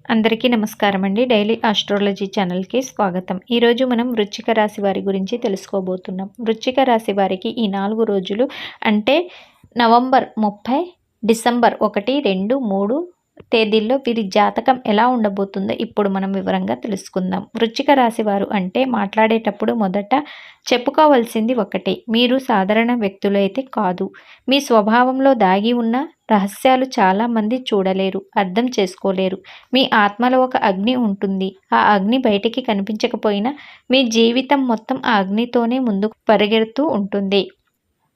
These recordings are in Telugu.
అందరికీ నమస్కారం అండి. డైలీ ఆస్ట్రాలజీ ఛానల్‌కి స్వాగతం. ఈరోజు మనం వృశ్చిక రాశి వారి గురించి తెలుసుకోబోతున్నాం. వృశ్చిక రాశి వారికి ఈ 4 రోజులు అంటే నవంబర్ 30, డిసెంబర్ 1, 2, 3 తేదీల్లో వీరి జాతకం ఎలా ఉండబోతుందో ఇప్పుడు మనం వివరంగా తెలుసుకుందాం. వృశ్చిక రాశి వారు అంటే మాట్లాడేటప్పుడు మొదట చెప్పుకోవాల్సింది ఒకటే, మీరు సాధారణ వ్యక్తులైతే కాదు. మీ స్వభావంలో దాగి ఉన్న రహస్యాలు చాలామంది చూడలేరు, అర్థం చేసుకోలేరు. మీ ఆత్మలో ఒక అగ్ని ఉంటుంది. ఆ అగ్ని బయటికి కనిపించకపోయినా మీ జీవితం మొత్తం ఆ అగ్నితోనే ముందుకు పరిగెడుతూ ఉంటుంది.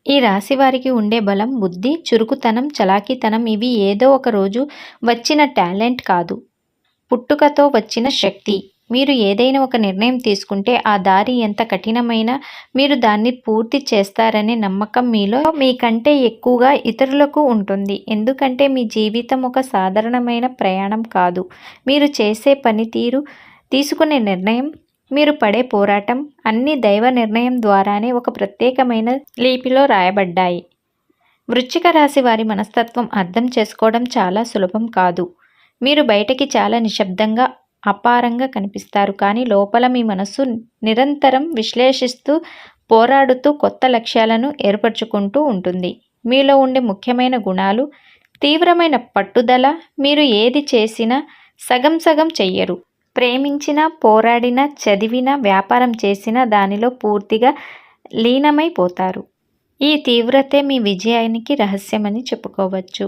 ఈ రాశి వారికి ఉండే బలం, బుద్ధి, చురుకుతనం, చలాకీతనం ఇవి ఏదో ఒక రోజు వచ్చిన టాలెంట్ కాదు, పుట్టుకతో వచ్చిన శక్తి. మీరు ఏదైనా ఒక నిర్ణయం తీసుకుంటే ఆ దారి ఎంత కఠినమైనా మీరు దాన్ని పూర్తి చేస్తారనే నమ్మకం మీలో మీకంటే ఎక్కువగా ఇతరులకు ఉంటుంది. ఎందుకంటే మీ జీవితం ఒక సాధారణమైన ప్రయాణం కాదు. మీరు చేసే పనితీరు, తీసుకునే నిర్ణయం, మీరు పడే పోరాటం అన్నీ దైవ నిర్ణయం ద్వారానే ఒక ప్రత్యేకమైన లిపిలో రాయబడ్డాయి. వృశ్చిక రాశి వారి మనస్తత్వం అర్థం చేసుకోవడం చాలా సులభం కాదు. మీరు బయటకి చాలా నిశ్శబ్దంగా, అపారంగా కనిపిస్తారు, కానీ లోపల మీ మనస్సు నిరంతరం విశ్లేషిస్తూ, పోరాడుతూ కొత్త లక్ష్యాలను ఏర్పరచుకుంటూ ఉంటుంది. మీలో ఉండే ముఖ్యమైన గుణాలు: తీవ్రమైన పట్టుదల, మీరు ఏది చేసినా సగం సగం చెయ్యరు. ప్రేమించినా, పోరాడినా, చదివినా, వ్యాపారం చేసినా దానిలో పూర్తిగా లీనమైపోతారు. ఈ తీవ్రతే మీ విజయానికి రహస్యమని చెప్పుకోవచ్చు.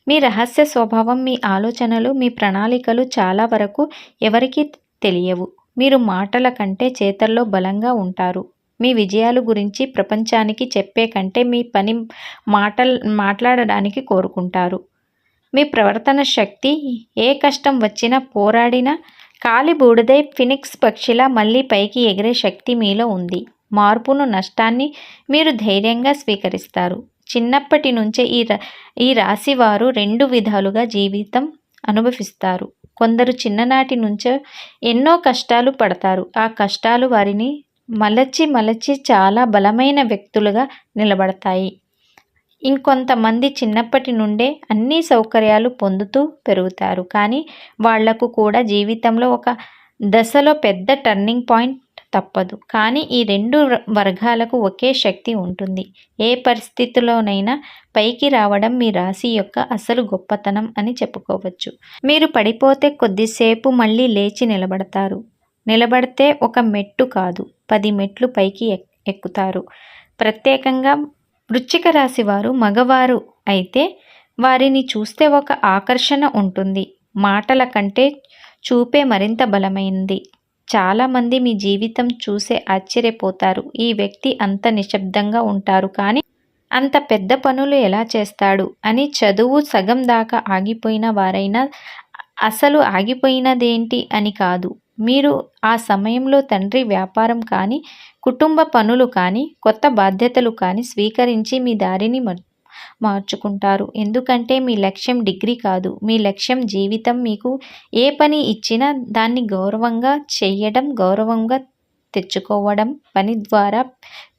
మీ రహస్య స్వభావం, మీ ఆలోచనలు, మీ ప్రణాళికలు చాలా వరకు ఎవరికీ తెలియవు. మీరు మాటల కంటే చేతల్లో బలంగా ఉంటారు. మీ విజయాల గురించి ప్రపంచానికి చెప్పే కంటే మీ పని మాట్లాడడానికి కోరుకుంటారు. మీ ప్రవర్తన శక్తి, ఏ కష్టం వచ్చినా పోరాడినా కాలి బూడిదై ఫినిక్స్ పక్షిలా మళ్ళీ పైకి ఎగిరే శక్తి మీలో ఉంది. మార్పును, నష్టాన్ని మీరు ధైర్యంగా స్వీకరిస్తారు. చిన్నప్పటి నుంచే ఈ రాశి వారు 2 విధాలుగా జీవితం అనుభవిస్తారు. కొందరు చిన్ననాటి నుంచే ఎన్నో కష్టాలు పడతారు. ఆ కష్టాలు వారిని మలచి చాలా బలమైన వ్యక్తులుగా నిలబడతాయి. ఇంకొంతమంది చిన్నప్పటి నుండే అన్ని సౌకర్యాలు పొందుతూ పెరుగుతారు, కానీ వాళ్లకు కూడా జీవితంలో ఒక దశలో పెద్ద టర్నింగ్ పాయింట్ తప్పదు. కానీ ఈ 2 వర్గాలకు ఒకే శక్తి ఉంటుంది. ఏ పరిస్థితిలోనైనా పైకి రావడం మీ రాశి యొక్క అసలు గొప్పతనం అని చెప్పుకోవచ్చు. మీరు పడిపోతే కొద్దిసేపు మళ్ళీ లేచి నిలబడతారు. నిలబడితే ఒక మెట్టు కాదు, 10 మెట్లు పైకి ఎక్కుతారు. ప్రత్యేకంగా వృశ్చిక రాశి వారు మగవారు అయితే వారిని చూస్తే ఒక ఆకర్షణ ఉంటుంది. మాటల కంటే చూపే మరింత బలమైంది. చాలామంది మీ జీవితం చూసే ఆశ్చర్యపోతారు. ఈ వ్యక్తి అంత నిశ్శబ్దంగా ఉంటారు, కానీ అంత పెద్ద పనులు ఎలా చేస్తాడు అని. చదువు సగం దాకా ఆగిపోయిన వారైనా అసలు ఆగిపోయినదేంటి అని కాదు. మీరు ఆ సమయంలో తండ్రి వ్యాపారం కానీ, కుటుంబ పనులు కానీ, కొత్త బాధ్యతలు కానీ స్వీకరించి మీ దారిని మార్చుకుంటారు. ఎందుకంటే మీ లక్ష్యం డిగ్రీ కాదు, మీ లక్ష్యం జీవితం. మీకు ఏ పని ఇచ్చినా దాన్ని గౌరవంగా చేయడం, గౌరవంగా తెచ్చుకోవడం, పని ద్వారా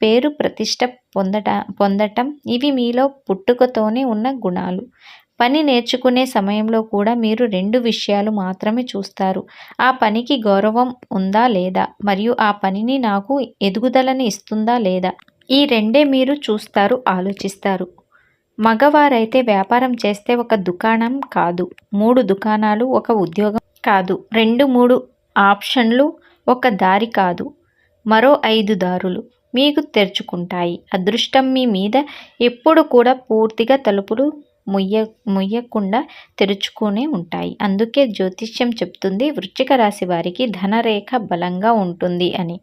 పేరు, ప్రతిష్ట పొందటం ఇవి మీలో పుట్టుకతోనే ఉన్న గుణాలు. పని నేర్చుకునే సమయంలో కూడా మీరు 2 విషయాలు మాత్రమే చూస్తారు: ఆ పనికి గౌరవం ఉందా లేదా, మరియు ఆ పనిని నాకు ఎదుగుదలని ఇస్తుందా లేదా. ఈ 2 మీరు చూస్తారు, ఆలోచిస్తారు. మగవారైతే వ్యాపారం చేస్తే ఒక దుకాణం కాదు, 3 దుకాణాలు, ఒక ఉద్యోగం కాదు, 2-3 ఆప్షన్లు, ఒక దారి కాదు, మరో 5 దారులు మీకు అదృష్టం మీ మీద ఎప్పుడు కూడా పూర్తిగా తలుపులు ముయ్యకుండా తెరుచుకునే ఉంటాయి. అందుకే జ్యోతిష్యం చెప్తుంది వృశ్చిక రాశి వారికి ధనరేఖ బలంగా ఉంటుంది అని.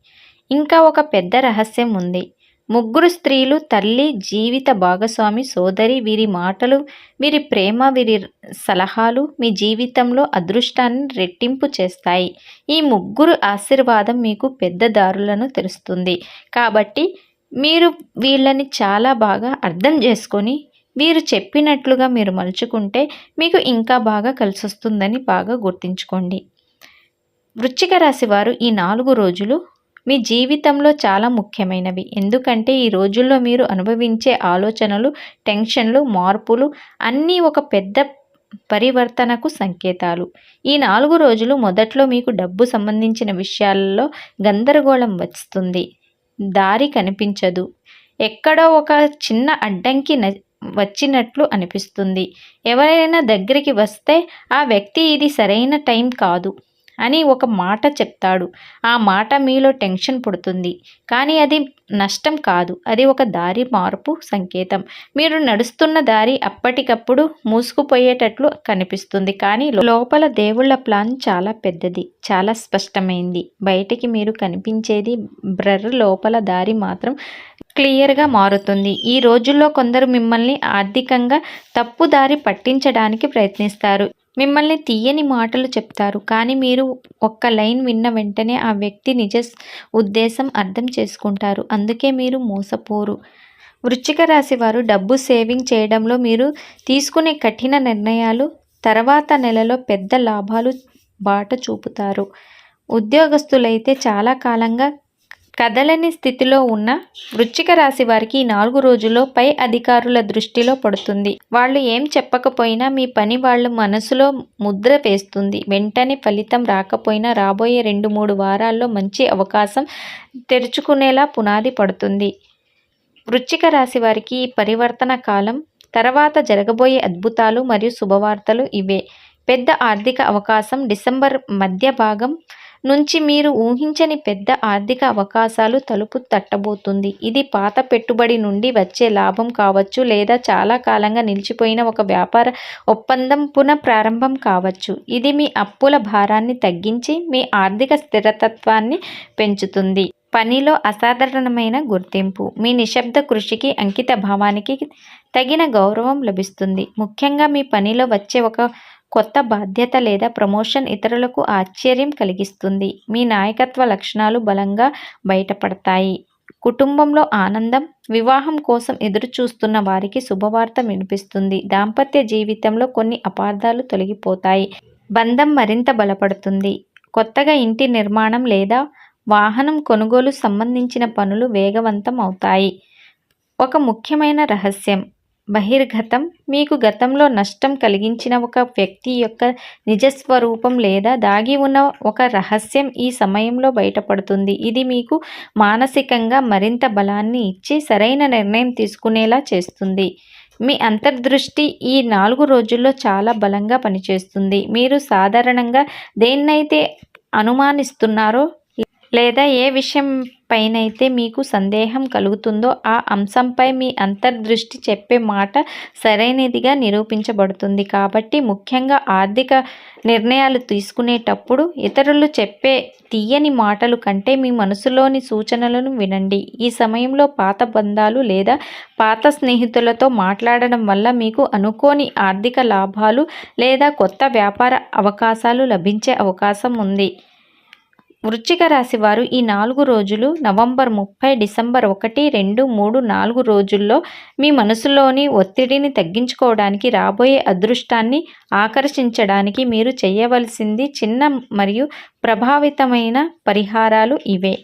ఇంకా ఒక పెద్ద రహస్యం ఉంది. 3 స్త్రీలు, తల్లి, జీవిత భాగస్వామి, సోదరి, వీరి మాటలు, వీరి ప్రేమ, వీరి సలహాలు మీ జీవితంలో అదృష్టాన్ని రెట్టింపు చేస్తాయి. ఈ 3 ఆశీర్వాదం మీకు పెద్ద దారులను తెరుస్తుంది. కాబట్టి మీరు వీళ్ళని చాలా బాగా అర్థం చేసుకొని వీరు చెప్పినట్లుగా మీరు మలుచుకుంటే మీకు ఇంకా బాగా కలిసొస్తుందని బాగా గుర్తుంచుకోండి. వృశ్చిక రాశి వారు ఈ 4 రోజులు మీ జీవితంలో చాలా ముఖ్యమైనవి. ఎందుకంటే ఈ రోజుల్లో మీరు అనుభవించే ఆలోచనలు, టెన్షన్లు, మార్పులు అన్నీ ఒక పెద్ద పరివర్తనకు సంకేతాలు. ఈ 4 రోజులు మొదట్లో మీకు డబ్బు సంబంధించిన విషయాలలో గందరగోళం వస్తుంది. దారి కనిపించదు. ఎక్కడో ఒక చిన్న అడ్డంకి వచ్చినట్లు అనిపిస్తుంది. ఎవరైనా దగ్గరికి వస్తే ఆ వ్యక్తి ఇది సరైన టైం కాదు అని ఒక మాట చెప్తాడు. ఆ మాట మీలో టెన్షన్ పుడుతుంది. కానీ అది నష్టం కాదు. అది ఒక దారి మార్పు సంకేతం. మీరు నడుస్తున్న దారి అప్పటికప్పుడు మూసుకుపోయేటట్లు కనిపిస్తుంది. కానీ లోపల దేవుళ్ళ ప్లాన్ చాలా పెద్దది, చాలా స్పష్టమైంది. బయటికి మీరు కనిపించేది బ్లర్, లోపల దారి మాత్రం క్లియర్గా మారుతుంది. ఈ రోజుల్లో కొందరు మిమ్మల్ని ఆర్థికంగా తప్పుదారి పట్టించడానికి ప్రయత్నిస్తారు. మిమ్మల్ని తీయని మాటలు చెప్తారు. కానీ మీరు ఒక్క లైన్ విన్న వెంటనే ఆ వ్యక్తి నిజ ఉద్దేశం అర్థం చేసుకుంటారు. అందుకే మీరు మోసపోరు. వృశ్చిక రాశి వారు డబ్బు సేవింగ్ చేయడంలో మీరు తీసుకునే కఠిన నిర్ణయాలు తర్వాత నెలలో పెద్ద లాభాలు బాట చూపుతారు. ఉద్యోగస్తులైతే చాలా కాలంగా కదలని స్థితిలో ఉన్న వృశ్చిక రాశి వారికి ఈ 4 రోజుల్లో పై అధికారుల దృష్టిలో పడుతుంది. వాళ్ళు ఏం చెప్పకపోయినా మీ పని వాళ్ళ మనసులో ముద్ర వేస్తుంది. వెంటనే ఫలితం రాకపోయినా రాబోయే 2-3 వారాల్లో మంచి అవకాశం తెరుచుకునేలా పునాది పడుతుంది. వృశ్చిక రాశి వారికి ఈ పరివర్తన కాలం తర్వాత జరగబోయే అద్భుతాలు మరియు శుభవార్తలు ఇవే. పెద్ద ఆర్థిక అవకాశం. డిసెంబర్ మధ్య భాగం నుంచి మీరు ఊహించని పెద్ద ఆర్థిక అవకాశాలు తలుపు తట్టబోతుంది. ఇది పాత పెట్టుబడి నుండి వచ్చే లాభం కావచ్చు, లేదా చాలా కాలంగా నిలిచిపోయిన ఒక వ్యాపార ఒప్పందం పునఃప్రారంభం కావచ్చు. ఇది మీ అప్పుల భారాన్ని తగ్గించి మీ ఆర్థిక స్థిరత్వాన్ని పెంచుతుంది. పనిలో అసాధారణమైన గుర్తింపు. మీ నిశ్శబ్ద కృషికి, అంకిత భావానికి తగిన గౌరవం లభిస్తుంది. ముఖ్యంగా మీ పనిలో వచ్చే ఒక కొత్త బాధ్యత లేదా ప్రమోషన్ ఇతరులకు ఆశ్చర్యం కలిగిస్తుంది. మీ నాయకత్వ లక్షణాలు బలంగా బయటపడతాయి. కుటుంబంలో ఆనందం. వివాహం కోసం ఎదురుచూస్తున్న వారికి శుభవార్త వినిపిస్తుంది. దాంపత్య జీవితంలో కొన్ని అపార్థాలు తొలగిపోతాయి. బంధం మరింత బలపడుతుంది. కొత్తగా ఇంటి నిర్మాణం లేదా వాహనం కొనుగోలు సంబంధించిన పనులు వేగవంతం అవుతాయి. ఒక ముఖ్యమైన రహస్యం బహిర్గతం. మీకు గతంలో నష్టం కలిగించిన ఒక వ్యక్తి యొక్క నిజస్వరూపం లేదా దాగి ఉన్న ఒక రహస్యం ఈ సమయంలో బయటపడుతుంది. ఇది మీకు మానసికంగా మరింత బలాన్ని ఇచ్చి సరైన నిర్ణయం తీసుకునేలా చేస్తుంది. మీ అంతర్దృష్టి ఈ 4 రోజుల్లో చాలా బలంగా పనిచేస్తుంది. మీరు సాధారణంగా దేన్నైతే అనుమానిస్తున్నారో లేదా ఏ విషయం పైనైతే మీకు సందేహం కలుగుతుందో ఆ అంశంపై మీ అంతర్దృష్టి చెప్పే మాట సరైనదిగా నిరూపించబడుతుంది. కాబట్టి ముఖ్యంగా ఆర్థిక నిర్ణయాలు తీసుకునేటప్పుడు ఇతరులు చెప్పే తీయని మాటలు కంటే మీ మనసులోని సూచనలను వినండి. ఈ సమయంలో పాత బంధాలు లేదా పాత స్నేహితులతో మాట్లాడడం వల్ల మీకు అనుకోని ఆర్థిక లాభాలు లేదా కొత్త వ్యాపార అవకాశాలు లభించే అవకాశం ఉంది. వృశ్చిక రాశి వారు ఈ 4 రోజులు నవంబర్ 30, డిసెంబర్ 1, 2, 3, 4 రోజుల్లో మీ మనసులోని ఒత్తిడిని తగ్గించుకోవడానికి, రాబోయే అదృష్టాన్ని ఆకర్షించడానికి మీరు చేయవలసింది చిన్న మరియు ప్రభావితమైన పరిహారాలు ఇవే.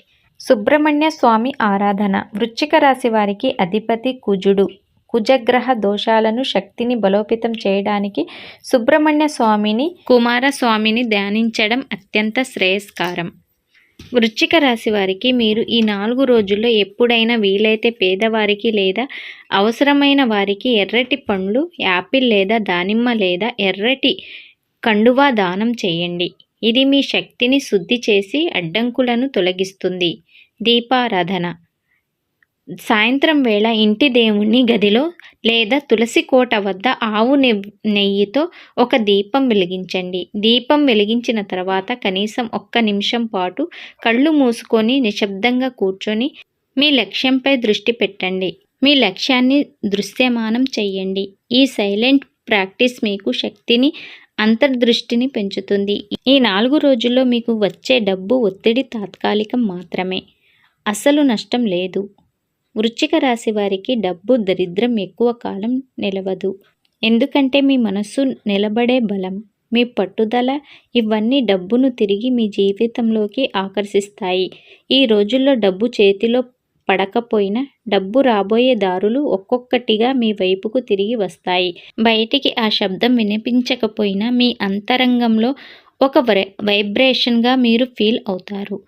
సుబ్రహ్మణ్య స్వామి ఆరాధన. వృశ్చిక రాశి వారికి అధిపతి కుజుడు. కుజగ్రహ దోషాలను శక్తిని బలోపేతం చేయడానికి సుబ్రహ్మణ్య స్వామిని, కుమారస్వామిని ధ్యానించడం అత్యంత శ్రేయస్కరం. వృశ్చిక రాశి వారికి మీరు ఈ 4 రోజుల్లో ఎప్పుడైనా వీలైతే పేదవారికి లేదా అవసరమైన వారికి ఎర్రటి పండ్లు, యాపిల్ లేదా దానిమ్మ లేదా ఎర్రటి కండువా దానం చేయండి. ఇది మీ శక్తిని శుద్ధి చేసి అడ్డంకులను తొలగిస్తుంది. దీపారాధన. సాయంత్రం వేళ ఇంటి దేవుని గదిలో లేదా తులసి కోట వద్ద ఆవు నెయ్యితో ఒక దీపం వెలిగించండి. దీపం వెలిగించిన తర్వాత కనీసం 1 నిమిషం పాటు కళ్ళు మూసుకొని నిశ్శబ్దంగా కూర్చొని మీ లక్ష్యంపై దృష్టి పెట్టండి. మీ లక్ష్యాన్ని దృశ్యమానం చెయ్యండి. ఈ సైలెంట్ ప్రాక్టీస్ మీకు శక్తిని, అంతర్దృష్టిని పెంచుతుంది. ఈ 4 రోజుల్లో మీకు వచ్చే డబ్బు ఒత్తిడి తాత్కాలికం మాత్రమే, అసలు నష్టం లేదు. వృశ్చిక రాశి వారికి డబ్బు దరిద్రం ఎక్కువ కాలం నిలవదు. ఎందుకంటే మీ మనస్సు నిలబడే బలం, మీ పట్టుదల ఇవన్నీ డబ్బును తిరిగి మీ జీవితంలోకి ఆకర్షిస్తాయి. ఈ రోజుల్లో డబ్బు చేతిలో పడకపోయినా డబ్బు రాబోయే దారులు ఒక్కొక్కటిగా మీ వైపుకు తిరిగి వస్తాయి. బయటికి ఆ శబ్దం వినిపించకపోయినా మీ అంతరంగంలో ఒక వైబ్రేషన్గా మీరు ఫీల్ అవుతారు.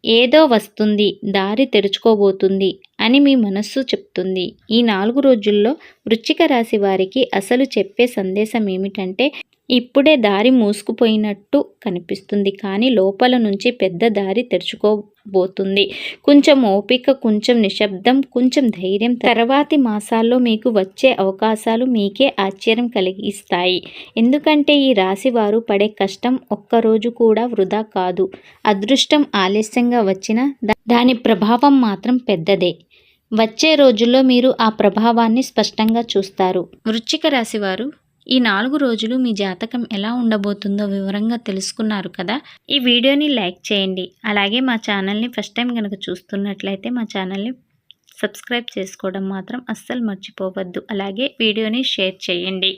ఏదో వస్తుంది, దారి తెరుచుకోబోతుంది అని మీ మనస్సు చెప్తుంది. ఈ 4 రోజుల్లో వృశ్చిక రాశి వారికి అసలు చెప్పే సందేశం ఏమిటంటే, ఇప్పుడే దారి మూసుకుపోయినట్టు కనిపిస్తుంది, కానీ లోపల నుంచి పెద్ద దారి తెరుచుకోబోతుంది. కొంచెం ఓపిక, కొంచెం నిశ్శబ్దం, కొంచెం ధైర్యం. తర్వాతి మాసాల్లో మీకు వచ్చే అవకాశాలు మీకే ఆశ్చర్యం కలిగిస్తాయి. ఎందుకంటే ఈ రాశి వారు పడే కష్టం ఒక్కరోజు కూడా వృధా కాదు. అదృష్టం ఆలస్యంగా వచ్చినా దాని ప్రభావం మాత్రం పెద్దదే. వచ్చే రోజుల్లో మీరు ఆ ప్రభావాన్ని స్పష్టంగా చూస్తారు. వృశ్చిక రాశి వారు ఈ 4 రోజులు మీ జాతకం ఎలా ఉండబోతుందో వివరంగా తెలుసుకున్నారు కదా. ఈ వీడియోని లైక్ చేయండి. అలాగే మా ఛానల్ని ఫస్ట్ టైం కనుక చూస్తున్నట్లయితే మా ఛానల్ని సబ్స్క్రైబ్ చేసుకోవడం మాత్రం అస్సలు మర్చిపోవద్దు. అలాగే వీడియోని షేర్ చేయండి.